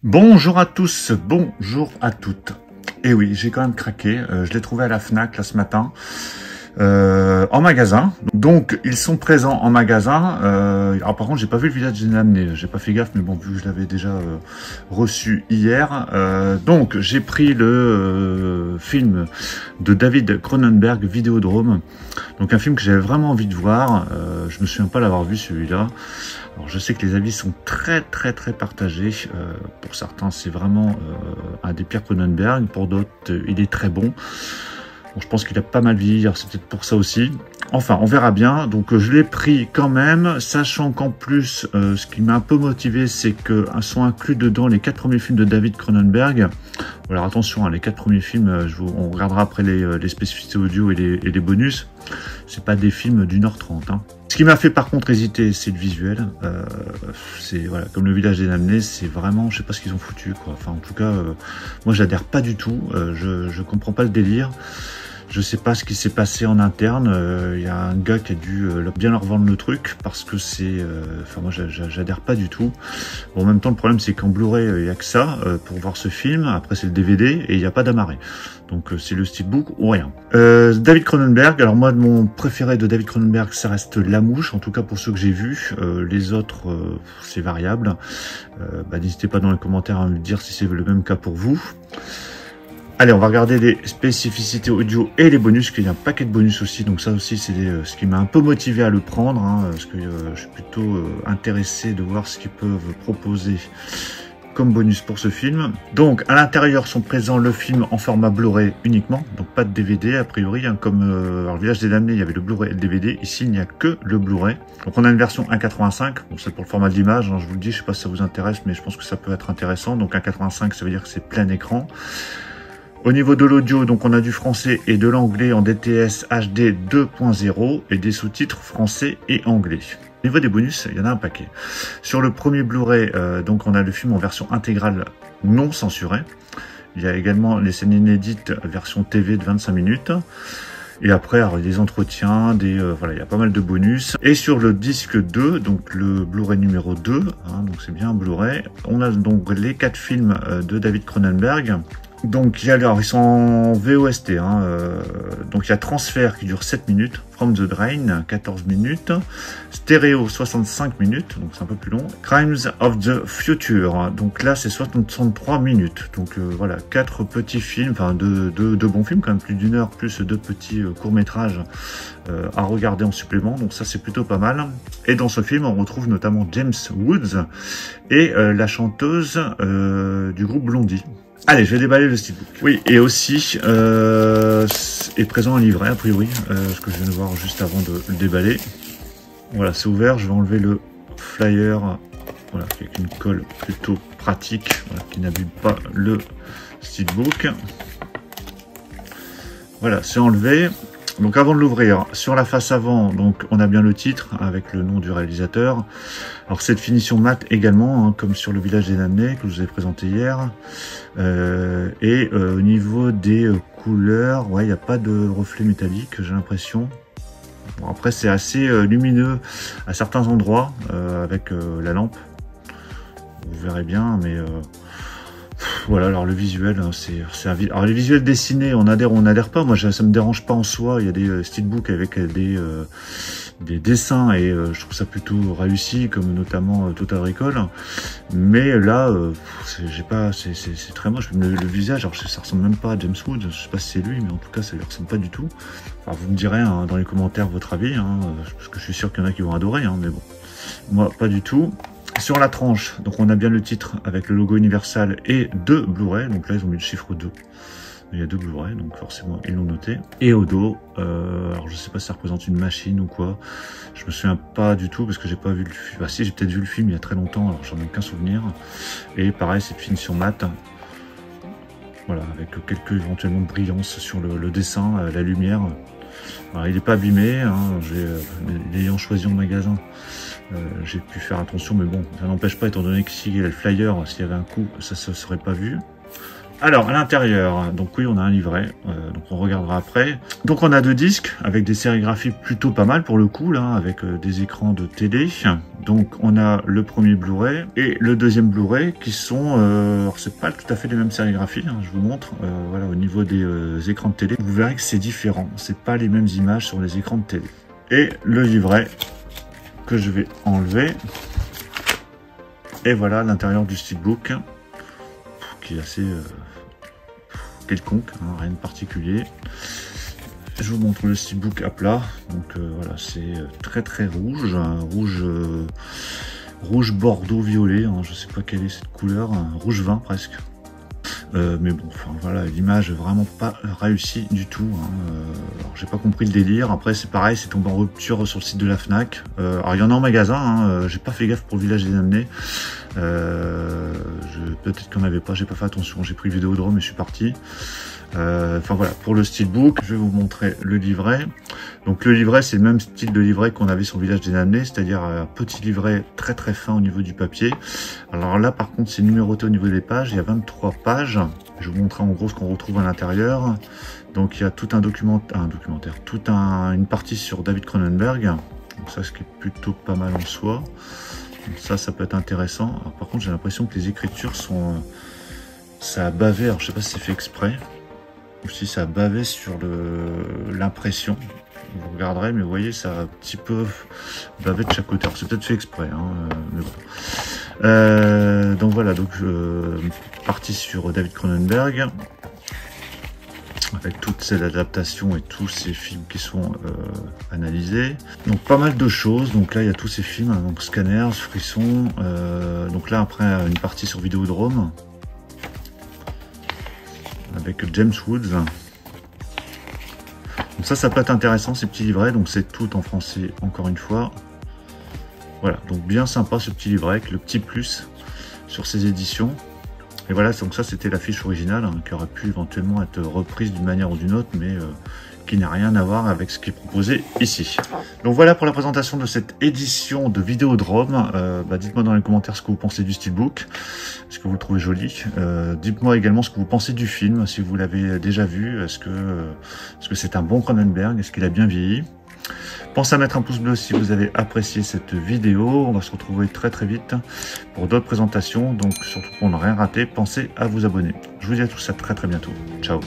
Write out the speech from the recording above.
Bonjour à tous, bonjour à toutes. Et oui, j'ai quand même craqué. Je l'ai trouvé à la Fnac là ce matin, en magasin. Donc ils sont présents en magasin. Alors par contre, j'ai pas vu le village des amené. J'ai pas fait gaffe, mais bon, vu que je l'avais déjà reçu hier. Donc j'ai pris le film de David Cronenberg, Vidéodrome. Donc un film que j'avais vraiment envie de voir. Je me souviens pas l'avoir vu celui-là. Alors je sais que les avis sont très partagés. Pour certains, c'est vraiment un des pires Cronenberg. Pour d'autres, il est très bon. Bon, je pense qu'il a pas mal vieilli, c'est peut-être pour ça aussi. Enfin, on verra bien. Donc je l'ai pris quand même, sachant qu'en plus, ce qui m'a un peu motivé, c'est que sont inclus dedans les 4 premiers films de David Cronenberg. Alors attention, hein, les 4 premiers films, on regardera après les spécificités audio et les bonus. C'est pas des films d'1h30. Hein. Ce qui m'a fait par contre hésiter, c'est le visuel. C'est voilà, comme le village des damnés, c'est vraiment, je sais pas ce qu'ils ont foutu, quoi. Enfin, en tout cas, moi, j'adhère pas du tout. Je comprends pas le délire. Je sais pas ce qui s'est passé en interne. Il y a un gars qui a dû bien leur vendre le truc parce que c'est, enfin moi, j'adhère pas du tout. Bon, en même temps, le problème c'est qu'en Blu-ray, il y a que ça pour voir ce film. Après, c'est le DVD et il n'y a pas d'amarré. Donc c'est le steelbook ou rien. David Cronenberg, alors moi mon préféré de David Cronenberg ça reste La Mouche, en tout cas pour ceux que j'ai vus. Les autres c'est variable. N'hésitez pas dans les commentaires à me dire si c'est le même cas pour vous. Allez, on va regarder les spécificités audio et les bonus, qu'il y a un paquet de bonus aussi, donc ça aussi c'est ce qui m'a un peu motivé à le prendre, hein, parce que je suis plutôt intéressé de voir ce qu'ils peuvent proposer comme bonus pour ce film. Donc à l'intérieur sont présents le film en format Blu-ray uniquement, donc pas de DVD a priori, hein, comme alors, le village des damnés il y avait le Blu-ray et le DVD, ici il n'y a que le Blu-ray. Donc on a une version 1.85, bon c'est pour le format de l'image, hein, je vous le dis, je sais pas si ça vous intéresse, mais je pense que ça peut être intéressant. Donc 1.85 ça veut dire que c'est plein écran. Au niveau de l'audio, donc on a du français et de l'anglais en DTS HD 2.0 et des sous-titres français et anglais. Au niveau des bonus, il y en a un paquet. Sur le premier Blu-ray, donc on a le film en version intégrale non censurée. Il y a également les scènes inédites version TV de 25 minutes. Et après, alors, des entretiens, voilà, il y a pas mal de bonus. Et sur le disque 2, donc le Blu-ray numéro 2, hein, donc c'est bien un Blu-ray, on a donc les 4 films de David Cronenberg. Donc, ils sont en VOST, hein, donc il y a Transfert qui dure 7 minutes, From the Drain 14 minutes, Stéréo 65 minutes, donc c'est un peu plus long, Crimes of the Future, donc là c'est 63 minutes, donc voilà, 4 petits films, enfin deux bons films, quand même plus d'1 heure, plus 2 petits courts-métrages à regarder en supplément, donc ça c'est plutôt pas mal. Et dans ce film on retrouve notamment James Woods et la chanteuse du groupe Blondie. Allez, je vais déballer le steelbook. Oui, et aussi est présent un livret, a priori, ce que je viens de voir juste avant de le déballer. Voilà, c'est ouvert. Je vais enlever le flyer, voilà, avec une colle plutôt pratique, voilà, qui n'abîme pas le steelbook. Voilà, c'est enlevé. Donc avant de l'ouvrir, sur la face avant, donc on a bien le titre avec le nom du réalisateur. Alors cette finition mat également, hein, comme sur le village des damnés que je vous ai présenté hier. Au niveau des couleurs, ouais, il n'y a pas de reflet métallique, j'ai l'impression. Bon, après c'est assez lumineux à certains endroits avec la lampe. Vous verrez bien, mais voilà, alors le visuel, alors les visuels dessinés, on adhère ou on n'adhère pas. Moi, ça me dérange pas en soi. Il y a des steelbooks avec des dessins et je trouve ça plutôt réussi, comme notamment Total Recall. Mais là, c'est très moche. Le visage, alors ça ressemble même pas à James Woods. Je sais pas si c'est lui, mais en tout cas, ça lui ressemble pas du tout. Enfin, vous me direz hein, dans les commentaires votre avis, hein, parce que je suis sûr qu'il y en a qui vont adorer, hein, mais bon, moi, pas du tout. Sur la tranche, donc on a bien le titre avec le logo Universal et 2 Blu-ray. Donc là, ils ont mis le chiffre 2. Il y a 2 Blu-ray, donc forcément, ils l'ont noté. Et au dos, alors je sais pas si ça représente une machine ou quoi. Je me souviens pas du tout parce que j'ai pas vu le film. Bah si, j'ai peut-être vu le film il y a très longtemps, alors j'en ai aucun souvenir. Et pareil, c'est finition mat. Voilà, avec quelques éventuellement de brillance sur le dessin, la lumière. Alors, il n'est pas abîmé, hein, l'ayant choisi en magasin. J'ai pu faire attention, mais bon, ça n'empêche pas, étant donné que s'il y a le flyer, s'il y avait un coup, ça se serait pas vu. Alors, à l'intérieur, donc oui, on a un livret, donc on regardera après. Donc on a 2 disques avec des sérigraphies plutôt pas mal pour le coup, là, avec des écrans de télé. Donc on a le premier Blu-ray et le deuxième Blu-ray qui sont, alors c'est pas tout à fait les mêmes sérigraphies, hein, je vous montre. Voilà, au niveau des écrans de télé, vous verrez que c'est différent. C'est pas les mêmes images sur les écrans de télé. Et le livret que je vais enlever. Et voilà l'intérieur du steelbook qui est assez quelconque, hein, rien de particulier. Je vous montre le steelbook à plat. Donc voilà, c'est très rouge, rouge bordeaux violet, hein, je sais pas quelle est cette couleur, rouge vin presque. Mais bon, enfin voilà, l'image vraiment pas réussie du tout. Hein. Alors j'ai pas compris le délire. Après c'est pareil, c'est tombé en rupture sur le site de la Fnac. Alors il y en a en magasin. Hein. J'ai pas fait gaffe pour le village des Damnés. Peut-être qu'il n'y en avait pas. J'ai pas fait attention. J'ai pris le Vidéodrome et je suis parti. Enfin voilà, pour le steelbook, je vais vous montrer le livret. Donc le livret, c'est le même style de livret qu'on avait sur le village des Damnés, c'est-à-dire un petit livret très fin au niveau du papier. Alors là, par contre, c'est numéroté au niveau des pages. Il y a 23 pages. Je vais vous montrer en gros ce qu'on retrouve à l'intérieur. Donc il y a tout un documentaire, une partie sur David Cronenberg. Donc ça, ce qui est plutôt pas mal en soi. Donc ça peut être intéressant. Alors, par contre, j'ai l'impression que les écritures sont... ça a bavé, alors je sais pas si c'est fait exprès. Ou si ça a bavé sur l'impression. Vous regarderez, mais vous voyez, ça a un petit peu bavé de chaque côté. C'est peut-être fait exprès, hein, mais bon. Donc voilà, donc partie sur David Cronenberg, avec toutes ces adaptations et tous ces films qui sont analysés. Donc pas mal de choses. Donc là, il y a tous ces films, hein, donc Scanners, Frisson. Donc là, après, une partie sur Vidéodrome, avec James Woods. Donc ça peut être intéressant, ces petits livrets. Donc c'est tout en français, encore une fois. Voilà, donc bien sympa ce petit livret avec le petit plus sur ces éditions. Et voilà, donc ça c'était la fiche originale, hein, qui aurait pu éventuellement être reprise d'une manière ou d'une autre, mais qui n'a rien à voir avec ce qui est proposé ici. Donc voilà pour la présentation de cette édition de Vidéodrome. Dites-moi dans les commentaires ce que vous pensez du steelbook, est-ce que vous le trouvez joli. Dites-moi également ce que vous pensez du film, si vous l'avez déjà vu, est-ce que c'est un bon Cronenberg, est-ce qu'il a bien vieilli. Pensez à mettre un pouce bleu si vous avez apprécié cette vidéo. On va se retrouver très vite pour d'autres présentations. Donc surtout pour ne rien rater, pensez à vous abonner. Je vous dis à tous à très bientôt. Ciao.